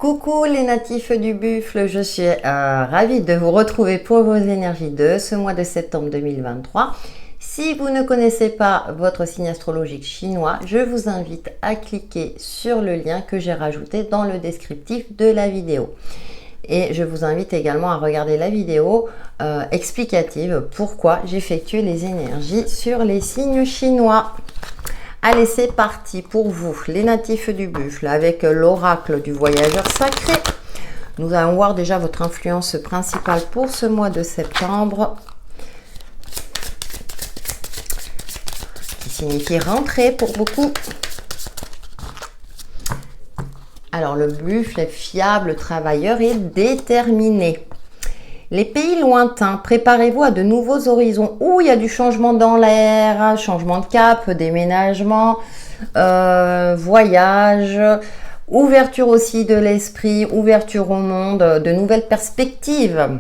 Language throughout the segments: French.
Coucou les natifs du buffle, je suis ravie de vous retrouver pour vos énergies de ce mois de septembre 2023. Si vous ne connaissez pas votre signe astrologique chinois, je vous invite à cliquer sur le lien que j'ai rajouté dans le descriptif de la vidéo. Et je vous invite également à regarder la vidéo explicative pourquoi j'effectue les énergies sur les signes chinois. Allez, c'est parti pour vous, les natifs du buffle, avec l'oracle du voyageur sacré. Nous allons voir déjà votre influence principale pour ce mois de septembre, qui signifie rentrée pour beaucoup. Alors, le buffle est fiable, travailleur et déterminé. Les pays lointains, préparez-vous à de nouveaux horizons où il y a du changement dans l'air, changement de cap, déménagement, voyage, ouverture aussi de l'esprit, ouverture au monde, de nouvelles perspectives.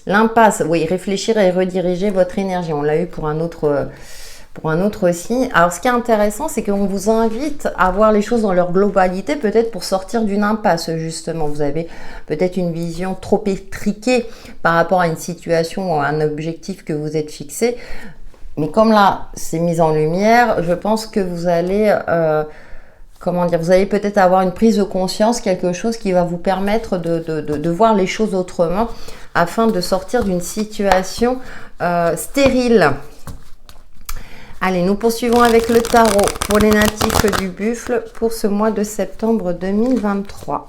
L'impasse, oui, réfléchir et rediriger votre énergie. On l'a eu pour un autre signe. Alors, ce qui est intéressant, c'est qu'on vous invite à voir les choses dans leur globalité, peut-être pour sortir d'une impasse, justement. Vous avez peut-être une vision trop étriquée par rapport à une situation ou à un objectif que vous êtes fixé. Mais comme là, c'est mis en lumière, je pense que vous allez, vous allez peut-être avoir une prise de conscience, quelque chose qui va vous permettre de voir les choses autrement afin de sortir d'une situation stérile. Allez, nous poursuivons avec le tarot pour les natifs du buffle pour ce mois de septembre 2023.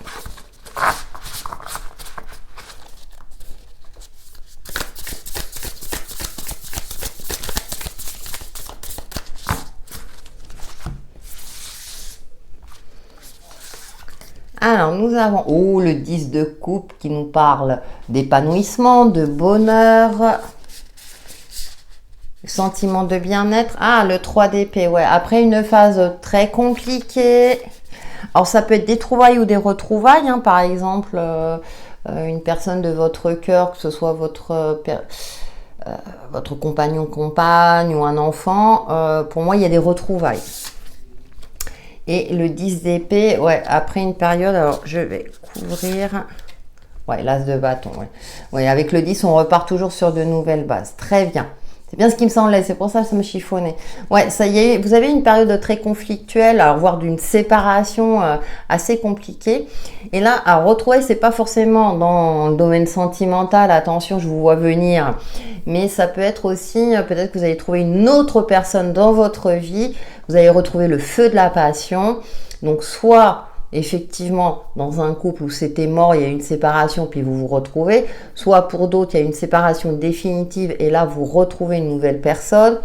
Alors, nous avons le 10 de coupe qui nous parle d'épanouissement, de bonheur, sentiment de bien-être. Ah, le 3 d'épée, ouais. Après une phase très compliquée. Alors, ça peut être des trouvailles ou des retrouvailles, hein. Par exemple, une personne de votre cœur, que ce soit votre compagnon, compagne ou un enfant. Pour moi, il y a des retrouvailles. Et le 10 d'épée, ouais, après une période, alors je vais couvrir. Ouais, l'as de bâton, ouais. Ouais, avec le 10, on repart toujours sur de nouvelles bases. Très bien. C'est bien ce qui me semblait, c'est pour ça que ça me chiffonnait. Ouais, ça y est, vous avez une période très conflictuelle, alors voire d'une séparation assez compliquée. Et là, à retrouver, c'est pas forcément dans le domaine sentimental, attention, je vous vois venir, mais ça peut être aussi, peut-être que vous allez trouver une autre personne dans votre vie, vous allez retrouver le feu de la passion. Donc, soit effectivement, dans un couple où c'était mort, il y a une séparation, puis vous vous retrouvez. Soit pour d'autres, il y a une séparation définitive et là, vous retrouvez une nouvelle personne.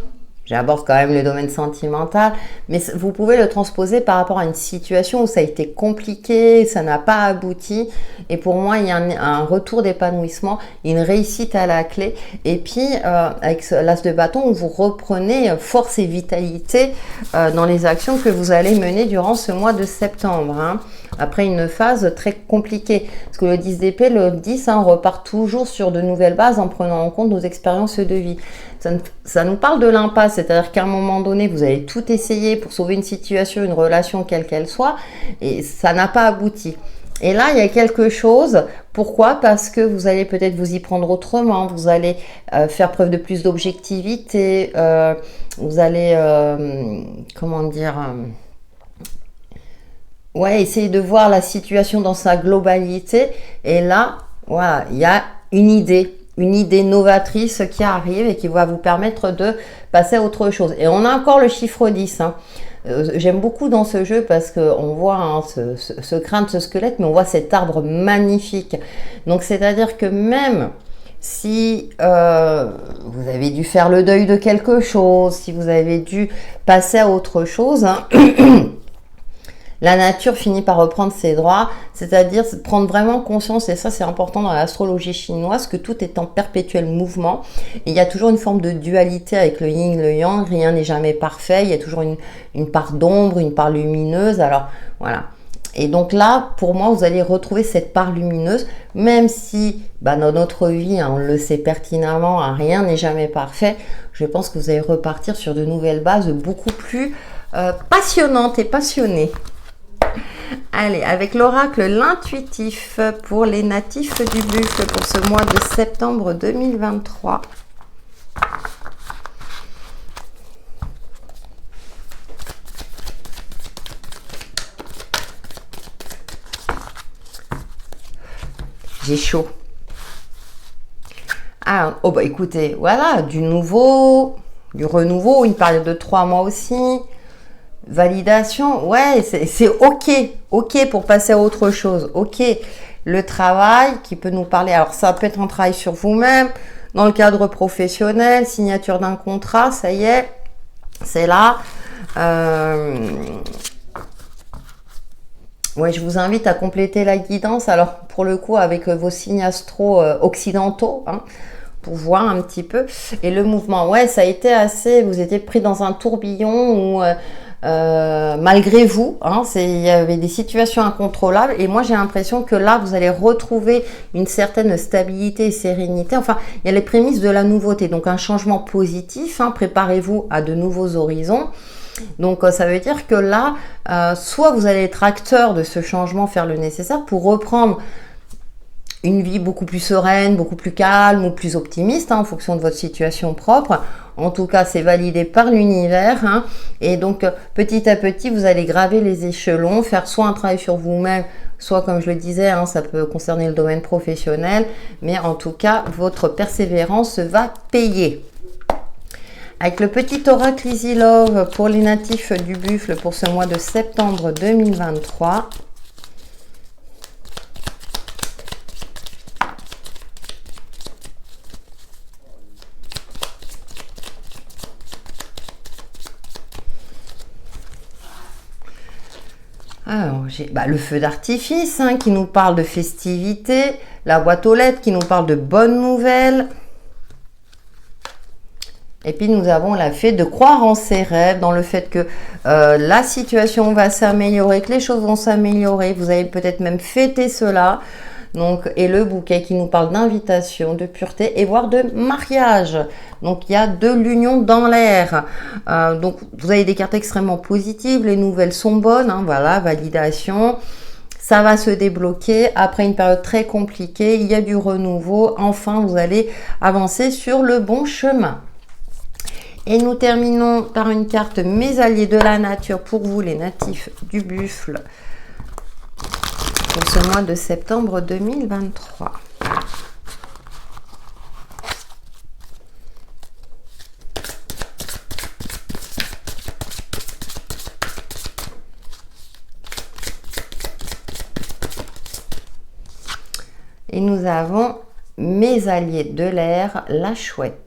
J'aborde quand même le domaine sentimental, mais vous pouvez le transposer par rapport à une situation où ça a été compliqué, ça n'a pas abouti. Et pour moi, il y a un retour d'épanouissement, une réussite à la clé. Et puis, avec l'as de bâton, vous reprenez force et vitalité dans les actions que vous allez mener durant ce mois de septembre, hein. Après une phase très compliquée. Parce que le 10 d'épée, le 10, on repart toujours sur de nouvelles bases en prenant en compte nos expériences de vie. Ça nous parle de l'impasse, c'est-à-dire qu'à un moment donné, vous avez tout essayé pour sauver une situation, une relation, quelle qu'elle soit, et ça n'a pas abouti. Et là, il y a quelque chose. Pourquoi? Parce que vous allez peut-être vous y prendre autrement, vous allez faire preuve de plus d'objectivité, vous allez, essayer de voir la situation dans sa globalité. Et là, voilà, il y a une idée novatrice qui arrive et qui va vous permettre de passer à autre chose. Et on a encore le chiffre 10, hein. J'aime beaucoup dans ce jeu parce qu'on voit, hein, ce crâne, ce squelette, mais on voit cet arbre magnifique. Donc, c'est-à-dire que même si vous avez dû faire le deuil de quelque chose, si vous avez dû passer à autre chose, hein, la nature finit par reprendre ses droits, c'est-à-dire prendre vraiment conscience, et ça c'est important dans l'astrologie chinoise, que tout est en perpétuel mouvement. Et il y a toujours une forme de dualité avec le yin, le yang, rien n'est jamais parfait, il y a toujours une part d'ombre, une part lumineuse, alors voilà. Et donc là, pour moi, vous allez retrouver cette part lumineuse, même si dans notre vie, hein, on le sait pertinemment, hein, rien n'est jamais parfait. Je pense que vous allez repartir sur de nouvelles bases beaucoup plus passionnantes et passionnées. Allez, avec l'oracle l'intuitif pour les natifs du buffle pour ce mois de septembre 2023. J'ai chaud. Ah, oh bah écoutez, voilà, du nouveau, du renouveau, une période de 3 mois aussi. Validation, ouais, c'est ok, ok pour passer à autre chose, ok. Le travail qui peut nous parler, alors ça peut être un travail sur vous-même, dans le cadre professionnel, signature d'un contrat, ça y est, c'est là. Ouais, je vous invite à compléter la guidance, alors pour le coup avec vos signes astro occidentaux, hein, pour voir un petit peu. Et le mouvement, ouais, ça a été assez, vous étiez pris dans un tourbillon où malgré vous, hein, il y avait des situations incontrôlables et moi j'ai l'impression que là vous allez retrouver une certaine stabilité et sérénité. Enfin, il y a les prémices de la nouveauté, donc un changement positif, hein, préparez-vous à de nouveaux horizons. Donc ça veut dire que là, soit vous allez être acteur de ce changement, faire le nécessaire pour reprendre une vie beaucoup plus sereine, beaucoup plus calme ou plus optimiste, hein, en fonction de votre situation propre. En tout cas, c'est validé par l'univers. Hein, et donc, petit à petit, vous allez graver les échelons, faire soit un travail sur vous-même, soit, comme je le disais, hein, ça peut concerner le domaine professionnel. Mais en tout cas, votre persévérance va payer. Avec le petit oracle Easy Love pour les natifs du buffle pour ce mois de septembre 2023. Alors, j'ai le feu d'artifice hein, qui nous parle de festivité, la boîte aux lettres qui nous parle de bonnes nouvelles. Et puis nous avons la fée de croire en ses rêves, dans le fait que la situation va s'améliorer, que les choses vont s'améliorer. Vous allez peut-être même fêter cela. Donc, et le bouquet qui nous parle d'invitation, de pureté et voire de mariage. Donc il y a de l'union dans l'air. Donc vous avez des cartes extrêmement positives, les nouvelles sont bonnes, hein, voilà, validation. Ça va se débloquer après une période très compliquée, il y a du renouveau. Enfin, vous allez avancer sur le bon chemin. Et nous terminons par une carte Mes alliés de la nature pour vous les natifs du buffle pour ce mois de septembre 2023. Et nous avons Mes alliés de l'air, la chouette.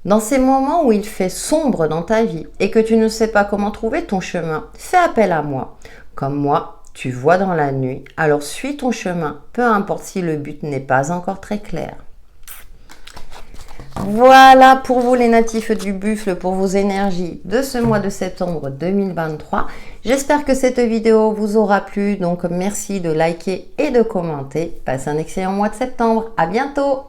Dans ces moments où il fait sombre dans ta vie et que tu ne sais pas comment trouver ton chemin, fais appel à moi. Comme moi, tu vois dans la nuit, alors suis ton chemin, peu importe si le but n'est pas encore très clair. Voilà pour vous les natifs du buffle, pour vos énergies de ce mois de septembre 2023. J'espère que cette vidéo vous aura plu, donc merci de liker et de commenter. Passez un excellent mois de septembre, à bientôt!